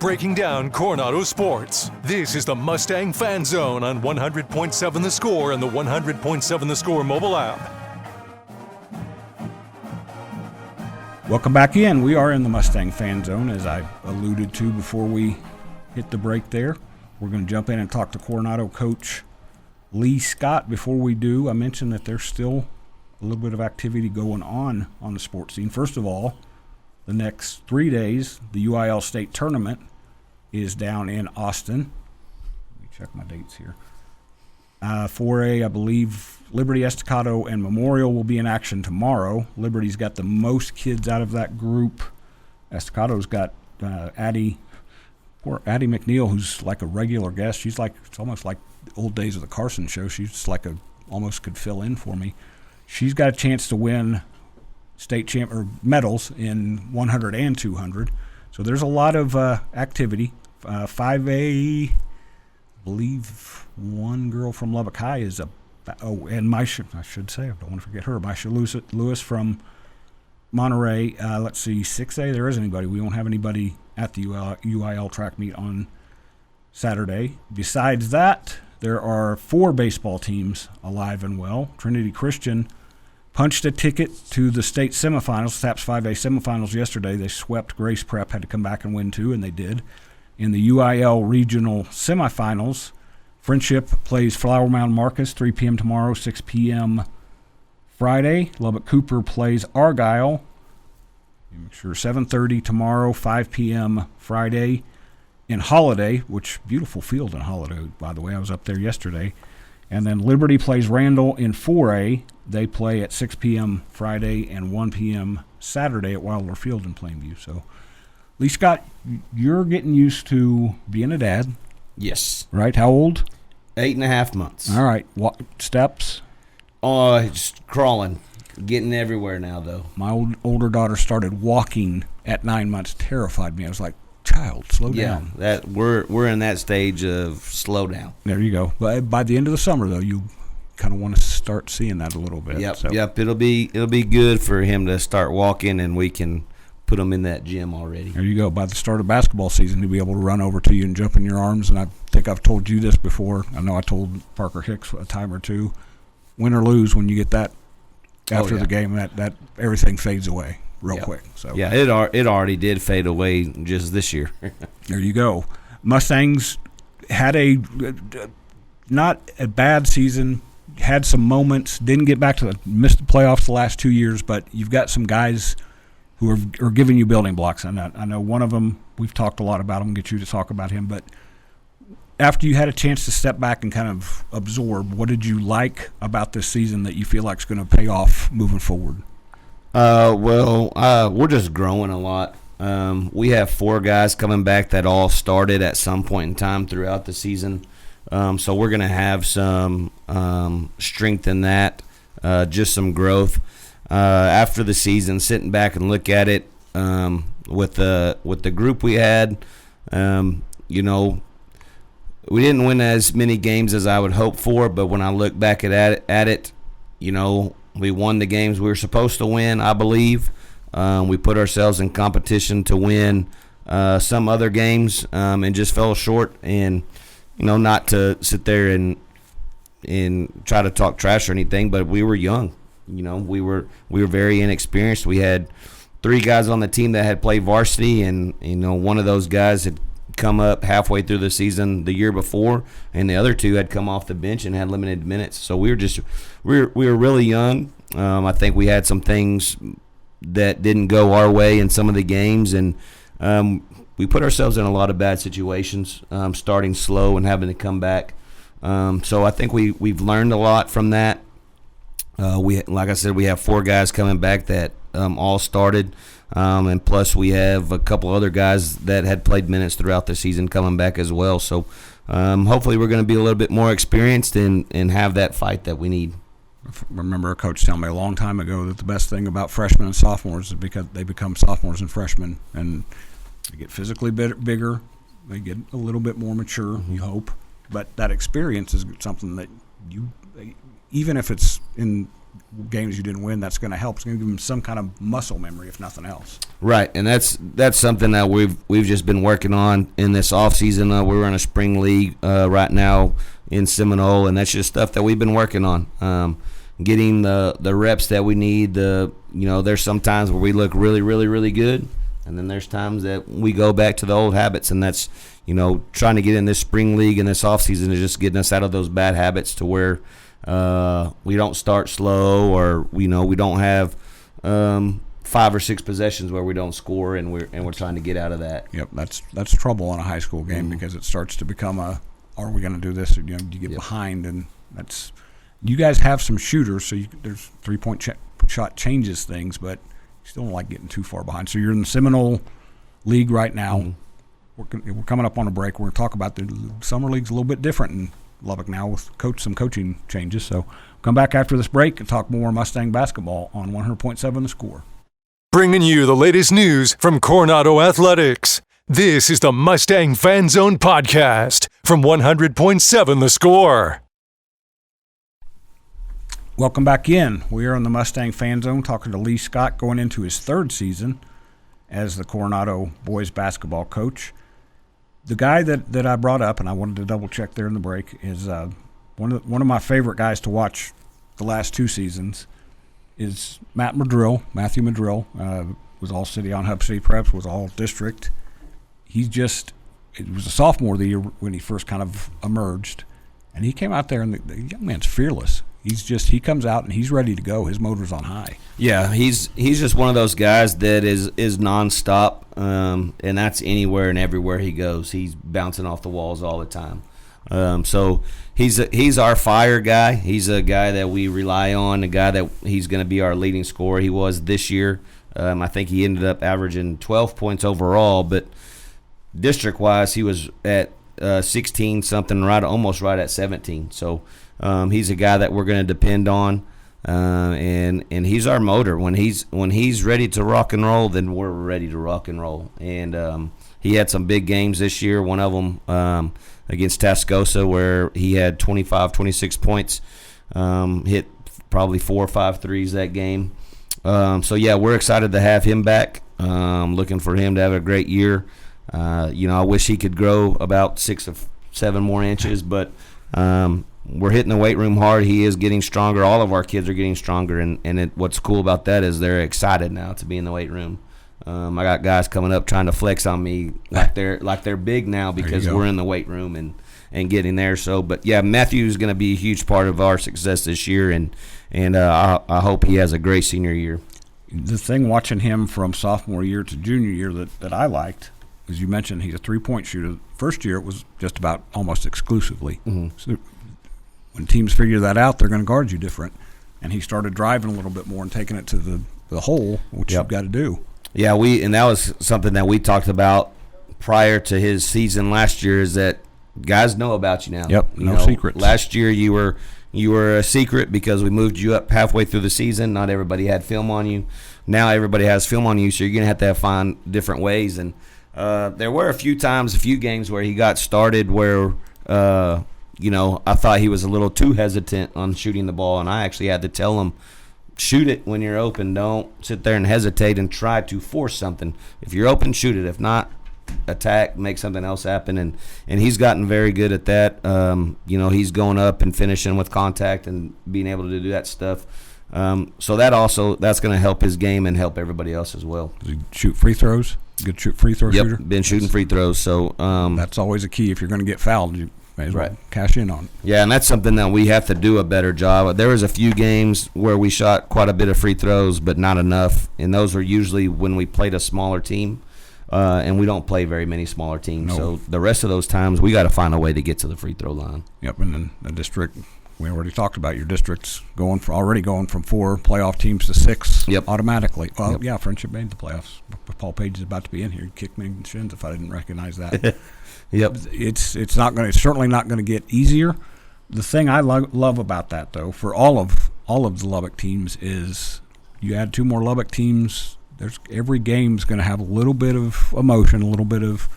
breaking down Coronado sports. This is the Mustang Fan Zone on 100.7 The Score and the 100.7 The Score mobile app. Welcome back in. We are in the Mustang Fan Zone, as I alluded to before we hit the break there. We're going to jump in and talk to Coronado coach Lee Scott. Before we do, I mentioned that there's still a little bit of activity going on the sports scene. First of all, the next 3 days, the UIL state tournament is down in Austin. Let me check my dates here. 4A, I believe Liberty, Estacado, and Memorial will be in action tomorrow. Liberty's got the most kids out of that group. Estacado's got Addie McNeil, who's like a regular guest. She's like, it's almost like the old days of the Carson show. She's like almost could fill in for me. She's got a chance to win state medals in 100 and 200. So there's a lot of activity. 5A, I believe one girl from Lubbock High is and I should say, I don't want to forget her, Maisha Lewis from Monterey. Let's see, 6A, there isn't anybody. We won't have anybody at the UIL track meet on Saturday. Besides that, there are 4 baseball teams alive and well. Trinity Christian punched a ticket to the state semifinals, SAPS 5A semifinals yesterday. They swept Grace Prep, had to come back and win 2, and they did. In the UIL regional semifinals, Friendship plays Flower Mound Marcus, 3 p.m. tomorrow, 6 p.m. Friday. Lubbock Cooper plays Argyle. Make sure 7:30 tomorrow, 5 p.m. Friday. In Holiday, which beautiful field in Holiday, by the way. I was up there yesterday. And then Liberty plays Randall in 4A. They play at 6 p.m. Friday and 1 p.m. Saturday at Wilder Field in Plainview. So, Lee Scott, you're getting used to being a dad. Yes. Right? How old? 8.5 months. All right. What steps? Just crawling. Getting everywhere now, though. My older daughter started walking at 9 months. Terrified me. I was like, child, slow down. Yeah, we're in that stage of slow down. There you go. But by the end of the summer, though, you kind of want to start seeing that a little bit. Yep. It'll be good for him to start walking, and we can put him in that gym already. There you go. By the start of basketball season, he'll be able to run over to you and jump in your arms. And I think I've told you this before. I know I told Parker Hicks a time or two. Win or lose, when you get that after the game, that everything fades away real quick. So yeah, it already did fade away just this year. There you go. Mustangs had not a bad season. Had some moments. Didn't get back to missed the playoffs the last 2 years, but you've got some guys who are giving you building blocks. And I know one of them, we've talked a lot about him, get you to talk about him, but after you had a chance to step back and kind of absorb, what did you like about this season that you feel like is going to pay off moving forward? We're just growing a lot. We have 4 guys coming back that all started at some point in time throughout the season. So we're going to have some strength in that, just some growth. After the season, sitting back and look at it with the group we had, we didn't win as many games as I would hope for, but when I look back at it, we won the games we were supposed to win, I believe. We put ourselves in competition to win some other games and just fell short. And, not to sit there and try to talk trash or anything, but we were young. We were very inexperienced. We had 3 guys on the team that had played varsity, and, one of those guys had come up halfway through the season the year before, and the other 2 had come off the bench and had limited minutes. So we were really young. I think we had some things that didn't go our way in some of the games, and we put ourselves in a lot of bad situations, starting slow and having to come back. So I think we've learned a lot from that. Like I said, we have 4 guys coming back that all started. And plus we have a couple other guys that had played minutes throughout the season coming back as well. So hopefully we're going to be a little bit more experienced and have that fight that we need. I remember a coach telling me a long time ago that the best thing about freshmen and sophomores is because they become sophomores and freshmen, and they get physically bigger, they get a little bit more mature, you hope. But that experience is something that you, even if it's in games you didn't win, that's going to help. It's going to give them some kind of muscle memory, if nothing else. Right, and that's something that we've just been working on in this offseason. We're in a spring league right now in Seminole, and that's just stuff that we've been working on. Getting the reps that we need. There's some times where we look really, really, really good, and then there's times that we go back to the old habits, and that's trying to get in this spring league and this offseason is just getting us out of those bad habits to where we don't start slow, or we don't have 5 or 6 possessions where we don't score, and we're trying to get out of that. Yep, that's trouble in a high school game because it starts to become are we going to do this? Or, you get behind, and that's. You guys have some shooters, so there's 3-point shot changes things, but you still don't like getting too far behind. So you're in the Seminole League right now. We're coming up on a break. We're going to talk about the summer league's a little bit different in Lubbock now with some coaching changes. So come back after this break and talk more Mustang basketball on 100.7 The Score. Bringing you the latest news from Coronado Athletics. This is the Mustang Fan Zone podcast from 100.7 The Score. Welcome back in. We are in the Mustang Fan Zone talking to Lee Scott going into his 3rd season as the Coronado boys basketball coach. The guy that I brought up, and I wanted to double check there in the break, is one of my favorite guys to watch the last 2 seasons is Matthew Madrill. Was all city on Hub City Preps, was all district. It was a sophomore of the year when he first kind of emerged, and he came out there, and the young man's fearless. He comes out and he's ready to go. His motor's on high. Yeah, he's just one of those guys that is nonstop, and that's anywhere and everywhere he goes. He's bouncing off the walls all the time. So he's our fire guy. He's a guy that we rely on, a guy that he's going to be our leading scorer. He was this year. I think he ended up averaging 12 points overall, but district-wise he was at 16-something, almost right at 17. So he's a guy that we're going to depend on, and he's our motor. When he's ready to rock and roll, then we're ready to rock and roll. And he had some big games this year. One of them against Tascosa, where he had 25, 26 points, hit probably 4 or 5 threes that game. So yeah, we're excited to have him back. Looking for him to have a great year. I wish he could grow about 6 or 7 more inches, but we're hitting the weight room hard. He is getting stronger. All of our kids are getting stronger, and what's cool about that is they're excited now to be in the weight room. I got guys coming up trying to flex on me like they're big now because we're in the weight room and getting there. So, but yeah, Matthew's going to be a huge part of our success this year, and I hope he has a great senior year. The thing watching him from sophomore year to junior year that I liked, as you mentioned, he's a 3-point shooter. First year it was just about almost exclusively. So when teams figure that out, they're going to guard you different. And he started driving a little bit more and taking it to the hole, which you've got to do. Yeah, and that was something that we talked about prior to his season last year, is that guys know about you now. Yep, no secrets. Last year you were a secret because we moved you up halfway through the season. Not everybody had film on you. Now everybody has film on you, so you're going to have find different ways. And there were a few games where he got started where, I thought he was a little too hesitant on shooting the ball, and I actually had to tell him, shoot it when you're open. Don't sit there and hesitate and try to force something. If you're open, shoot it. If not, attack, make something else happen. And he's gotten very good at that. He's going up and finishing with contact and being able to do that stuff. So that's going to help his game and help everybody else as well. Does he shoot free throws? Good free throw shooter? Been shooting free throws. So that's always a key. If you're going to get fouled, you may as well cash in on it. Yeah, and that's something that we have to do a better job. There was a few games where we shot quite a bit of free throws, but not enough. And those were usually when we played a smaller team. And we don't play very many smaller teams. No. So the rest of those times, we got to find a way to get to the free throw line. Yep, and then the district, we already talked about your district's already going from 4 playoff teams to 6 automatically. Well, yeah, Friendship made the playoffs. Paul Page is about to be in here. He'd kick me in the shins if I didn't recognize that. Yep. It's certainly not going to get easier. The thing I love about that, though, for all of the Lubbock teams is you add 2 more Lubbock teams. Every game's going to have a little bit of emotion, a little bit of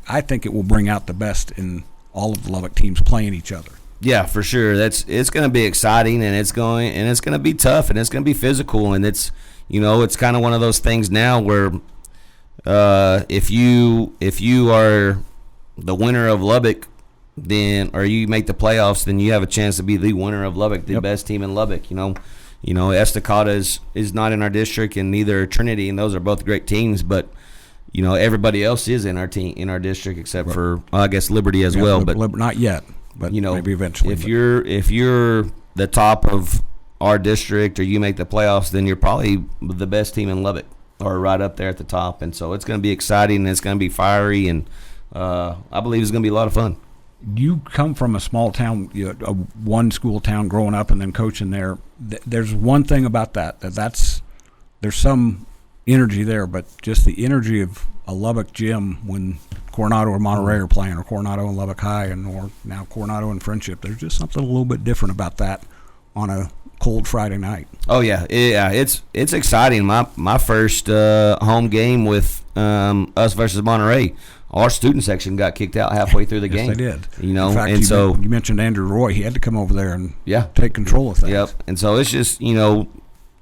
I think it will bring out the best in all of the Lubbock teams playing each other. Yeah, for sure. It's going to be exciting, and it's going to be tough, and it's going to be physical, and it's kind of one of those things now where if you are the winner of Lubbock, then or you make the playoffs, then you have a chance to be the winner of Lubbock, the best team in Lubbock. Estacada is not in our district, and neither Trinity, and those are both great teams, but everybody else is in our district except for I guess Liberty as well, but not yet. But maybe eventually. If you're the top of our district or you make the playoffs, then you're probably the best team in Lubbock or right up there at the top. And so it's going to be exciting and it's going to be fiery, and I believe it's going to be a lot of fun. You come from a small town, a one-school town growing up and then coaching there. There's one thing about there's some energy there, but just the energy of a Lubbock gym when Coronado or Monterey are playing, or Coronado and Lubbock High, or now Coronado and Friendship. There's just something a little bit different about that on a cold Friday night. Oh yeah, it's exciting. My first home game with us versus Monterey, our student section got kicked out halfway through the game. Yes, they did. In fact, you mentioned Andrew Roy. He had to come over there and take control of things. Yep. And so it's just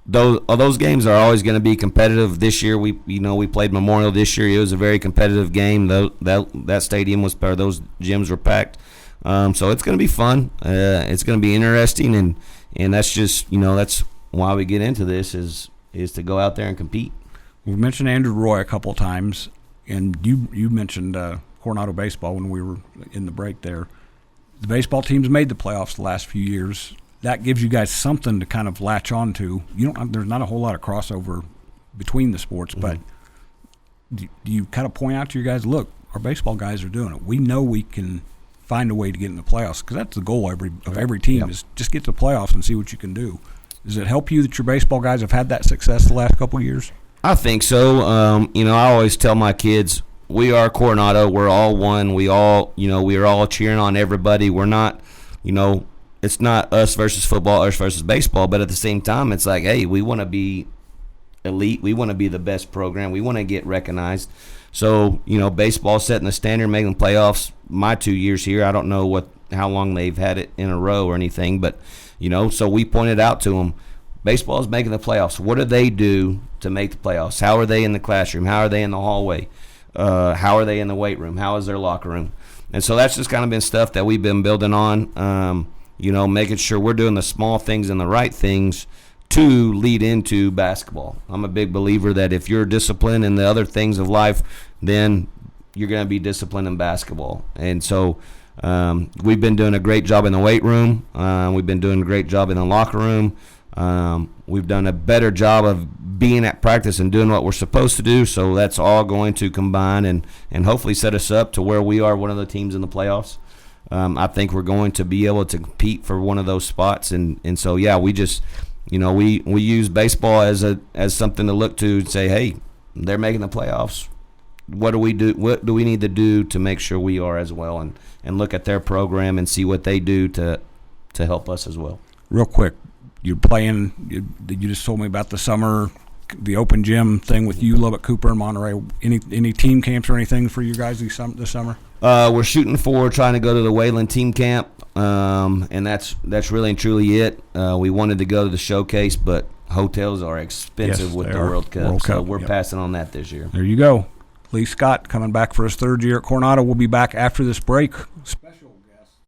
those games are always going to be competitive. This year we played Memorial this year. It was a very competitive game. That stadium those gyms were packed. So it's going to be fun. It's going to be interesting, and that's just that's why we get into this is to go out there and compete. We've mentioned Andrew Roy a couple of times, and you mentioned Coronado baseball when we were in the break there. The baseball team's made the playoffs the last few years. That gives you guys something to kind of latch on to. There's not a whole lot of crossover between the sports, but do you kind of point out to your guys, look, our baseball guys are doing it. We know we can find a way to get in the playoffs, because that's the goal of every team is just get to the playoffs and see what you can do. Does it help you that your baseball guys have had that success the last couple of years? I think so. I always tell my kids, we are Coronado. We're all one. We all, we are all cheering on everybody. We're not, it's not us versus football, us versus baseball, but at the same time, it's like, hey, we want to be elite. We want to be the best program. We want to get recognized. So, baseball setting the standard, making playoffs. My 2 years here, I don't know how long they've had it in a row or anything, but, so we pointed out to them, baseball is making the playoffs. What do they do to make the playoffs? How are they in the classroom? How are they in the hallway? How are they in the weight room? How is their locker room? And so that's just kind of been stuff that we've been building on. Making sure we're doing the small things and the right things to lead into basketball. I'm a big believer that if you're disciplined in the other things of life, then you're going to be disciplined in basketball. And so we've been doing a great job in the weight room. We've been doing a great job in the locker room. We've done a better job of being at practice and doing what we're supposed to do. So that's all going to combine and hopefully set us up to where we are one of the teams in the playoffs. I think we're going to be able to compete for one of those spots, and so we just we use baseball as something to look to and say, hey, they're making the playoffs. What do we do? What do we need to do to make sure we are as well, and look at their program and see what they do to help us as well. Real quick, you're playing. You just told me about the summer, the open gym thing with you, Lubbock, Cooper, and Monterey. Any team camps or anything for you guys this summer? We're shooting for trying to go to the Wayland team camp, and that's really and truly it. We wanted to go to the showcase, but hotels are expensive with the World Cup, so we're passing on that this year. There you go. Lee Scott coming back for his third year at Coronado. We'll be back after this break.